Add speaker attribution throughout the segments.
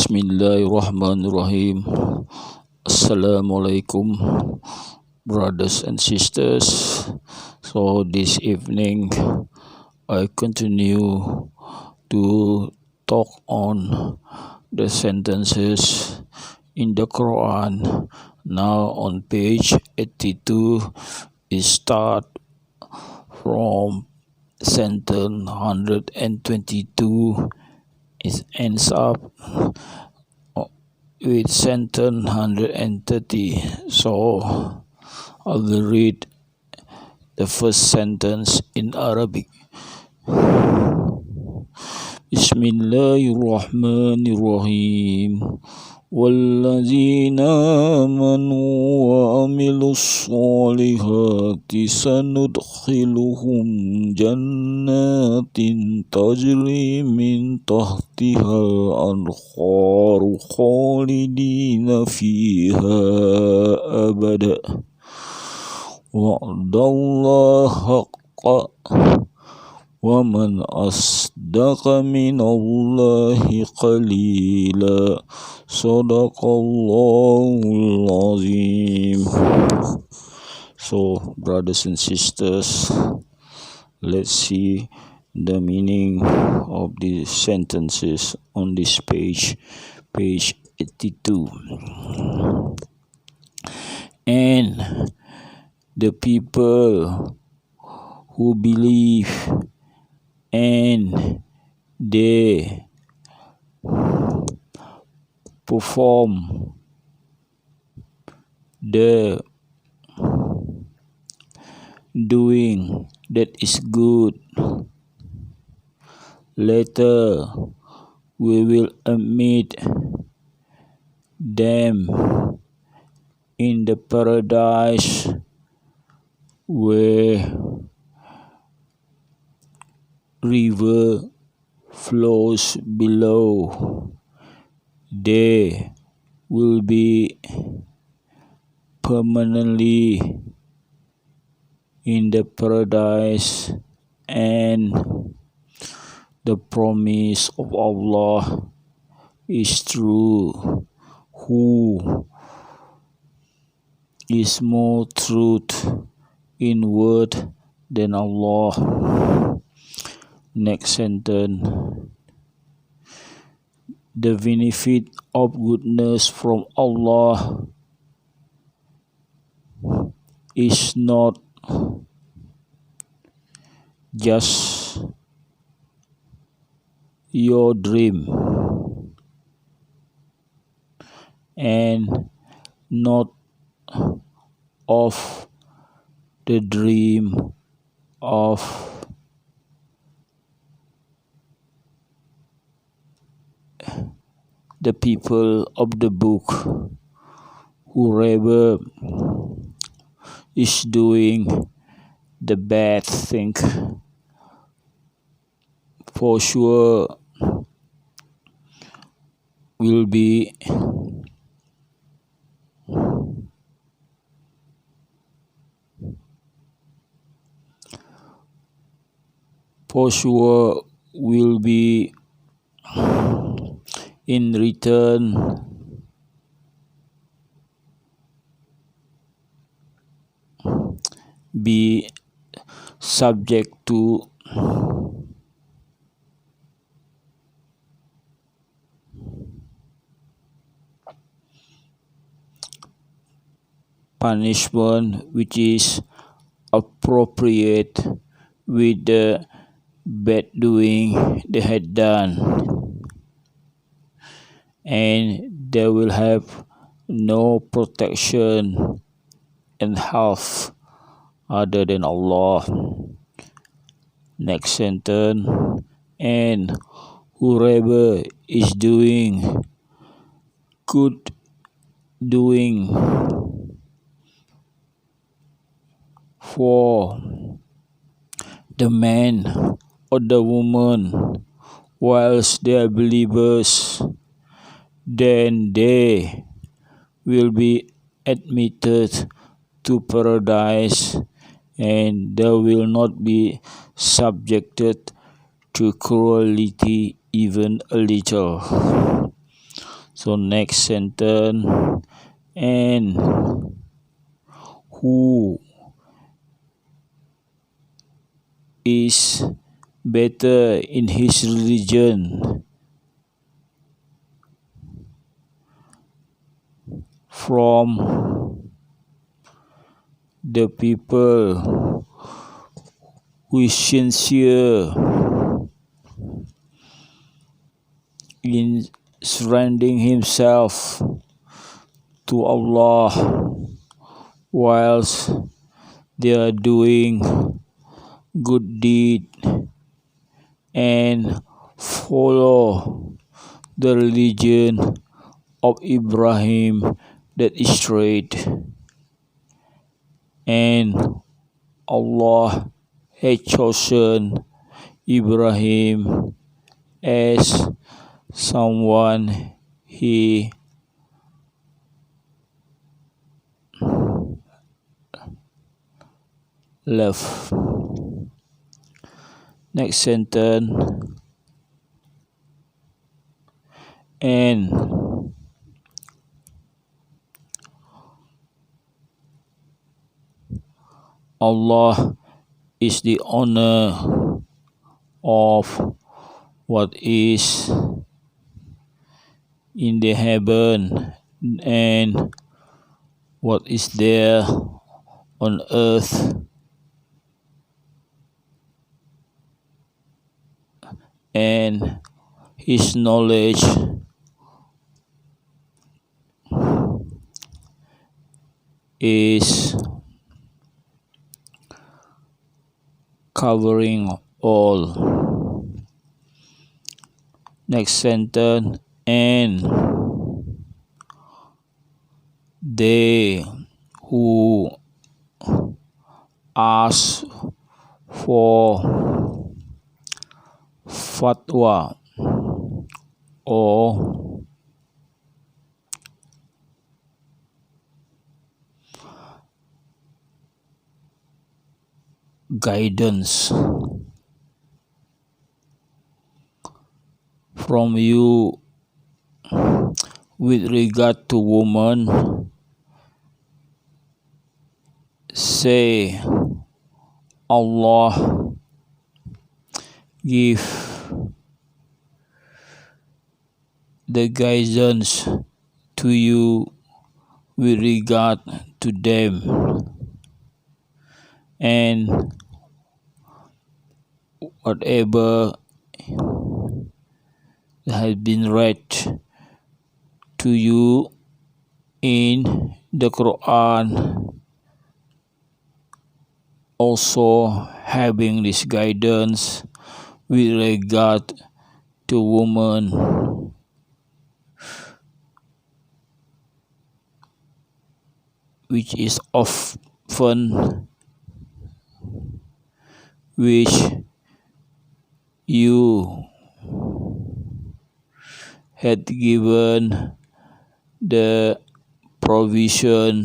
Speaker 1: Bismillahirrahmanirrahim. Assalamualaikum, brothers and sisters. So this evening I continue to talk on the sentences in the Quran. Now on page 82, it start from sentence 122. It ends up with sentence 130. So I will read the first sentence in Arabic. Bismillahirrahmanirrahim. وَالَّذِينَ آمَنُوا وَعَمِلُوا الصَّالِحَاتِ سَنُدْخِلُهُمْ جَنَّاتٍ تَجْرِي مِنْ تَحْتِهَا الْأَنْهَارُ خَالِدِينَ فِيهَا أَبَدًا وَعْدَ اللَّهِ حَقًّا وَمَنْ أَصْدَقَ مِنَ اللَّهِ قِيلًا Sadaqallahul Azim. So, brothers and sisters, let's see the meaning of these sentences on this page 82. And the people who believe and they perform the doing that is good, later we will admit them in the paradise where river flows below. They will be permanently in the paradise, and the promise of Allah is true. Who is more truth in word than Allah? Next sentence. The benefit of goodness from Allah is not just your dream and not of the dream of the people of the book. Whoever is doing the bad thing, for sure will be in return be subject to punishment which is appropriate with the bad doing they had done, and they will have no protection and health other than Allah. Next sentence. And whoever is doing good doing for the man or the woman whilst they are believers, then they will be admitted to paradise, and they will not be subjected to cruelty even a little. So next sentence, and who is better in his religion from the people who is sincere in surrendering himself to Allah whilst they are doing good deed and follow the religion of Ibrahim that is straight, and Allah had chosen Ibrahim as someone he loved. Next sentence, and Allah is the owner of what is in the heaven and what is there on earth, and his knowledge is covering all. Next sentence, and they who ask for fatwa or guidance from you with regard to woman, say Allah give the guidance to you with regard to them, and whatever has been read to you in the Quran, also having this guidance with regard to woman, which is often which you had given the provision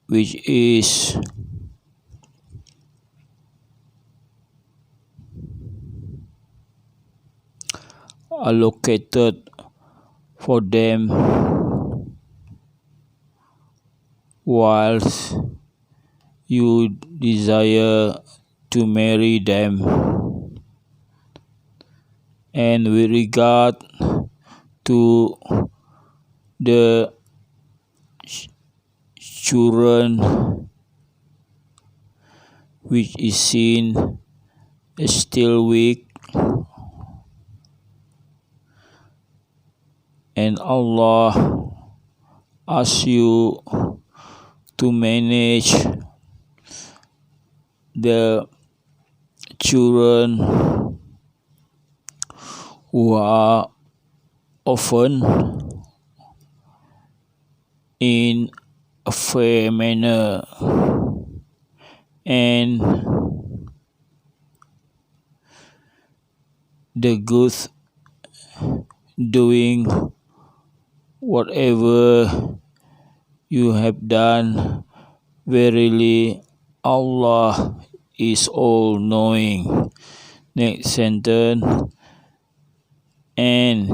Speaker 1: which is allocated for them whilst you desire to marry them, and with regard to the children which is seen as still weak, and Allah asks you to manage the children who are often in a fair manner, and the good doing whatever you have done. Verily Allah is all knowing. Next sentence. And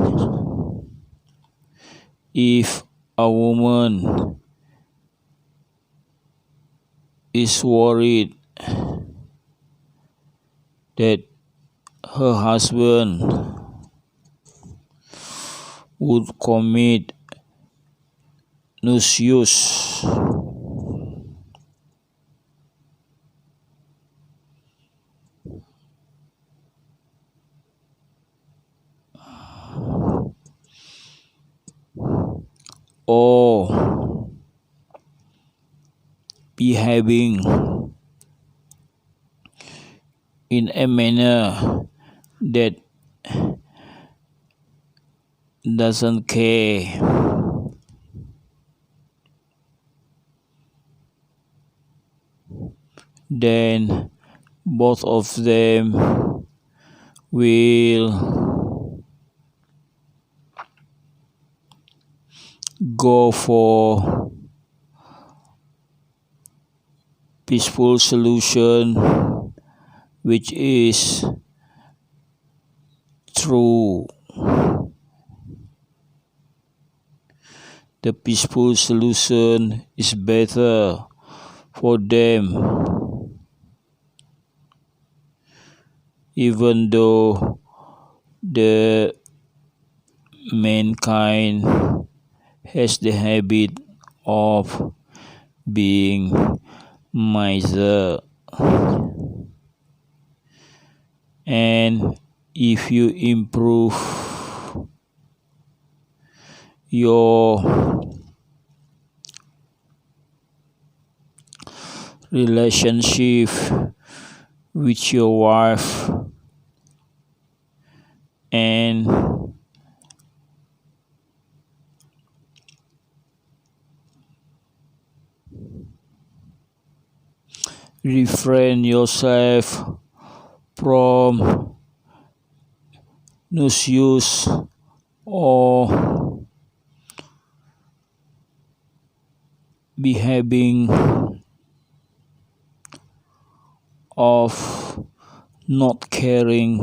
Speaker 1: if a woman is worried that her husband would commit nuisance or behaving in a manner that doesn't care, then both of them will go for peaceful solution, which is true. The peaceful solution is better for them, even though the mankind has the habit of being miser. And if you improve your relationship with your wife and refrain yourself from misuse or behaving of not caring,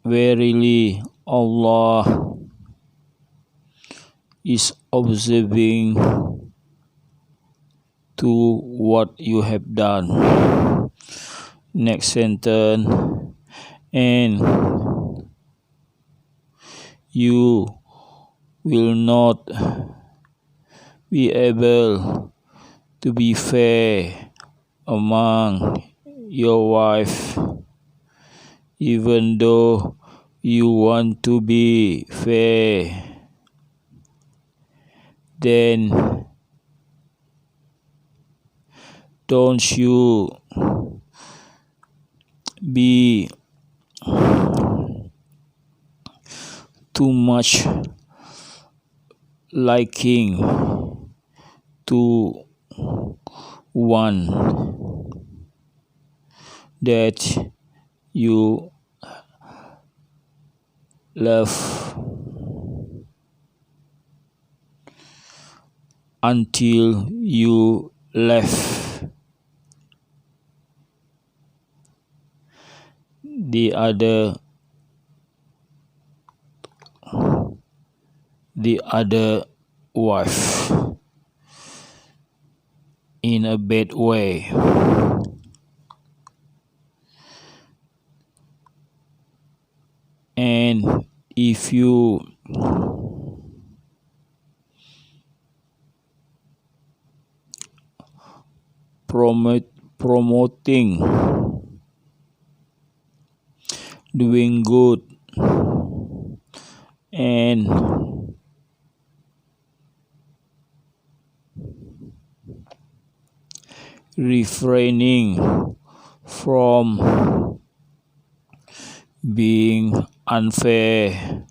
Speaker 1: verily Allah is observing to what you have done. Next sentence. And you will not be able to be fair among your wife, even though you want to be fair. Then don't you be too much liking to one that you love until you left the other wife in a bad way. And if you promoting doing good and refraining from being unfair,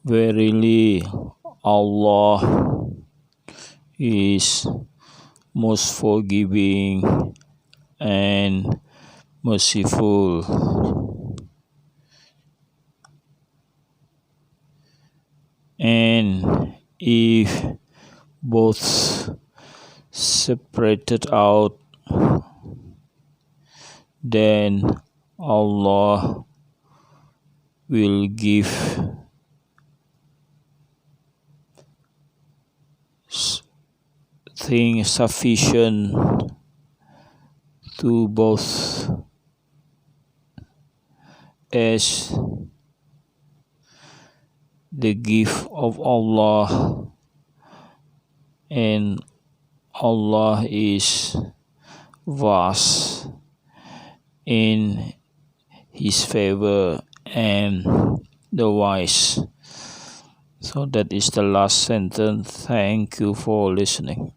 Speaker 1: verily Allah is most forgiving and merciful. And if both separated out, then Allah will give things sufficient to both, as the gift of Allah, and Allah is vast in His favor and the wise. So that is the last sentence. Thank you for listening.